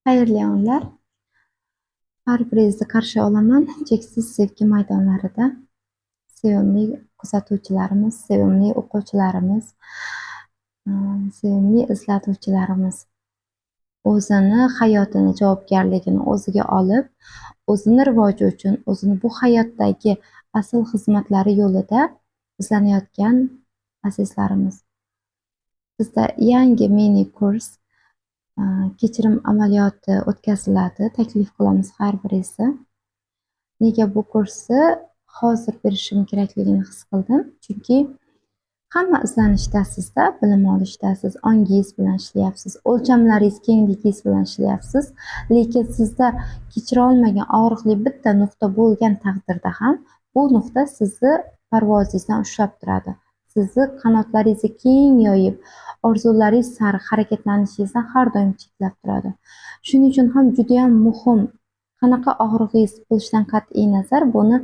Xayrli onlar. Har biringizni qarshi olaman cheksiz sevgi maydonlarida. Sevimli kuzatuvchilarimiz, sevimli o'quvchilarimiz, sevimli izlatuvchilarimiz o'zini, hayotini, javobgarligini o'ziga olib, o'zini rivoji uchun, o'zini bu hayotdagi asl xizmatlari yo'lida izlanayotgan azizlarimiz. Bizda yangi mini kurs kechirim amaliyoti o'tkaziladi. Taklif qilamiz har biringizni. Nega bu kursni hozir berishim kerakligini his qildim. Chunki hamma izlanishdasizda, bilim olishdasiz, ongingiz bilan ishlayapsiz, o'lchamlaringiz, kengligingiz bilan ishlayapsiz. Lekin sizda kechira olmagan og'riqli bitta nuqta bo'lgan taqdirda ham bu nuqta sizni parvozingizdan ushlab turadi. Sizni qanotlaringizni keng yoyib, orzularingiz sari harakatlanishingizdan har doim chetlab turadi. Shuning uchun ham juda ham muhim, qanaqa og'rig'ingiz bo'lishidan qat'iy nazar, buni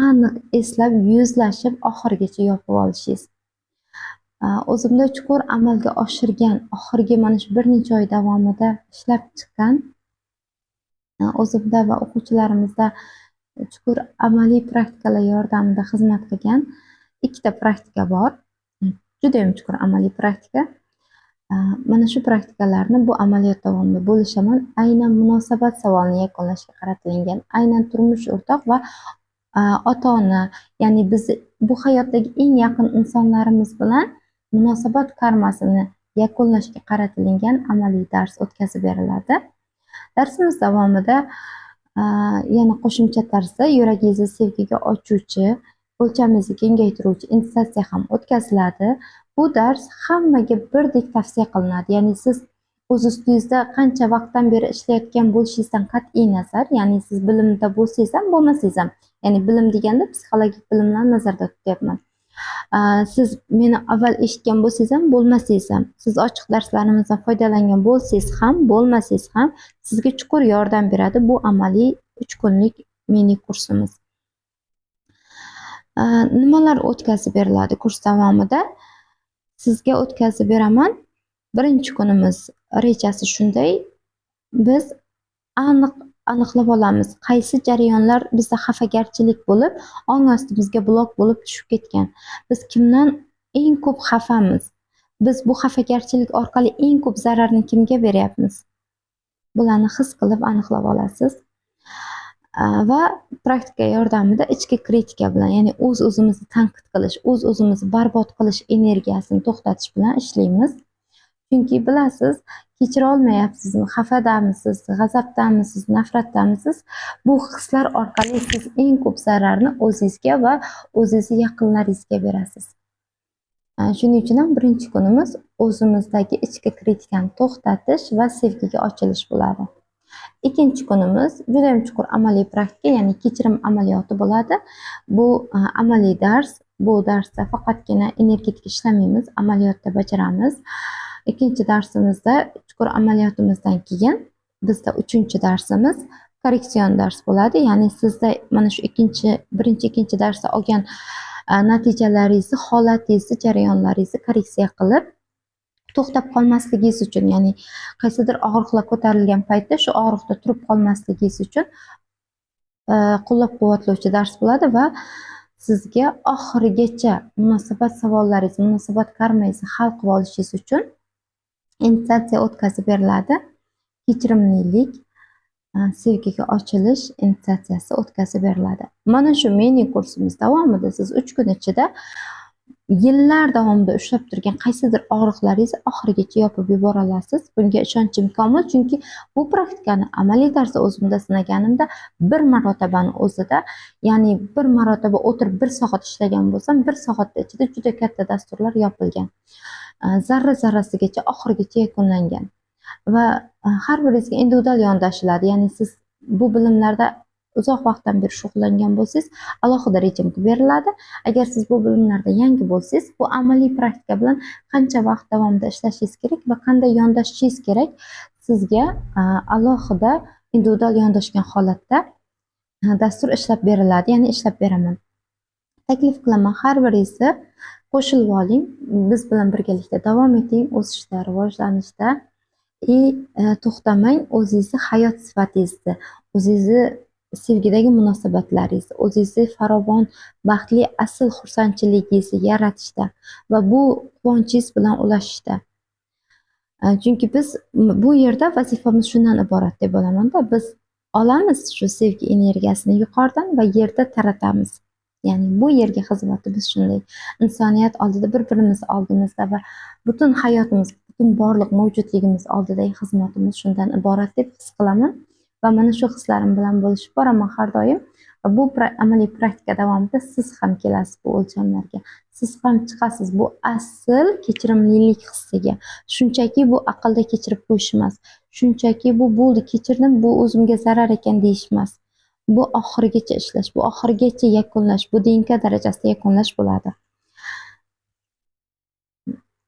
aniq eslab, yuzlashib, oxirigacha yopib olishingiz. O'zimda chuqur amalga oshirgan, oxirgi mana shu bir necha oy davomida ishlab chiqqan, o'zimda va o'quvchilarimizda chuqur amaliy praktikalar yordamida xizmat qilgan ikkita praktika bor. Juda ham chuqur amaliy praktika. Mana shu praktikalarni bu amaliyot davomida bo'lishaman. Aynan munosabat savolini yakunlashga qaratilgan, aynan turmush o'rtoq va ota-ona, ya'ni biz bu hayotdagi eng yaqin insonlarimiz bilan munosabat karmasini yakunlashga qaratilgan amaliy dars o'tkazib beriladi. Darsimiz davomida yana qo'shimcha tarzda yuragingizni sevgiga ochuvchi, o'lchamingizni kengaytiruvchi initiatsiya ham o'tkaziladi. Bu dars hammaga birdek tavsiya qilinadi. Ya'ni siz o'z ustingizda qancha vaqtdan beri ishlayotgan bo'lishingizdan qat'iy nazar, ya'ni siz bilimda bo'lsangiz ham, bo'lmasangiz ham, ya'ni bilim deganda psixologik bilimlarni nazarda tutyapman. Siz meni avval eshitgan bo'lsangiz ham, bo'lmasangiz ham, siz ochiq darslarimizdan foydalangan bo'lsangiz ham, bo'lmasangiz ham sizga chuqur yordam beradi bu amaliy 3 kunlik mini kursimiz. Nimalar o'tkazib beriladi kurs davomida? Sizga o'tkazib beraman. Birinchi kunimiz rejasi shunday. Biz aniqlab olamiz, qaysi jarayonlar bizda xafagarchilik bo'lib, ong ostimizga blok bo'lib tushib ketgan. Biz kimdan eng ko'p xafamiz? Biz bu xafagarchilik orqali eng ko'p zararni kimga beryapmiz? Bularni his qilib aniqlab olasiz. Va praktika yordamida ichki kritika bilan, ya'ni o'z-o'zimizni tanqid qilish, o'z-o'zimizni barbod qilish energiyasini to'xtatish bilan ishlaymiz. Chunki bilasiz, kechira olmayapsizmi, xafadamisiz, g'azabdamisiz, nafratdamisiz? Bu hislar orqali siz eng ko'p zararni o'zingizga va o'zingizni yaqinlaringizga berasiz. Shuning uchun ham birinchi kunimiz o'zimizdagi ichki kritikani to'xtatish va sevgiga ochilish bo'ladi. Ikkinchi kunimiz juda ham chuqur amaliy praktika, ya'ni kechirim amaliyoti bo'ladi. Bu amaliy dars. Bu darsda faqatgina energetik ishlamaymiz, amaliyotda bajaramiz. Ikkinchi darsimizda chuqur amaliyotimizdan keyin bizda uchinchi darsimiz korreksion dars bo'ladi. Ya'ni sizda mana shu birinchi, ikkinchi darsda olgan natijalaringizni, holatingizni, jarayonlaringizni korreksiya qilib to'xtab qolmasligingiz uchun, ya'ni qaysidir og'riqlar ko'tarilgan paytda shu og'riqda turib qolmasligingiz uchun qo'llab-quvvatlovchi dars bo'ladi va sizga oxirigacha munosabat savollaringiz, munosabat karmangizni hal qilib olishingiz uchun initiatsiya o'tkazib beriladi. Kechirimlilik, sevgiga ochilish initiatsiyasi o'tkazib beriladi. Mana shu mini kursimiz davomida siz 3 kun ichida yillar davomida ushlab turgan qaysidir og'riqlaringizni oxirigacha yopib yubora olasiz. Bunga ishonchim komil, chunki bu praktikani amaliy tarzda o'zimda sinaganimda bir marotabani o'zida, ya'ni bir marotaba o'tirib 1 soat ishlagan bo'lsam, 1 soat ichida juda katta dasturlar yopilgan. Zarra-zarrasigacha oxirigacha yakunlangan. Va har biringizga individual yondashiladi. Ya'ni siz bu bilimlarda uzoq vaqtdan beri shug'ullangan bo'lsangiz, alohida rejim qilib beriladi. Agar siz bu bilimlarda yangi bo'lsangiz, bu amaliy praktika bilan qancha vaqt davomida ishlashingiz kerak va qanday yondashishingiz kerak, sizga alohida individual yondashgan holatda dastur ishlab beriladi, ya'ni ishlab beraman. Taklif qilaman, har biringizni qo'shilib oling, biz bilan birgalikda davom eting o'sishda, rivojlanishda. to'xtamang o'zingizni hayot sifatingizni, o'zingizni sevgidagi munosabatlaringiz, o'zingizni farovon, baxtli, asl xursandchiligingizni yaratishda va bu quvonchingiz bilan ulashishda. Chunki biz bu yerda vazifamiz shundan iborat deb bilamanda, biz olamiz shu sevgi energiyasini yuqoridan va yerda taratamiz. Ya'ni bu yerga xizmatimiz shunday. Insoniyat oldida, bir-birimiz oldimizda va butun hayotimiz, butun borliq mavjudligimiz oldidagi xizmatimiz shundan iborat deb his qilaman va mana shu hislarim bilan bo'lishib boraman har doim. Va bu amaliy praktika davomida siz ham kelasiz bu o'lchamlarga. Siz ham chiqasiz bu asl kechirimlilik hissiga. Shunchaki bu aqlda kechirib qo'yish emas. Shunchaki bu bo'ldi, kechirdim, bu o'zimga zarar ekan deyish emas. Bu oxirigacha ishlash, bu oxirigacha yakunlash, bu DNK darajasida yakunlash bo'ladi.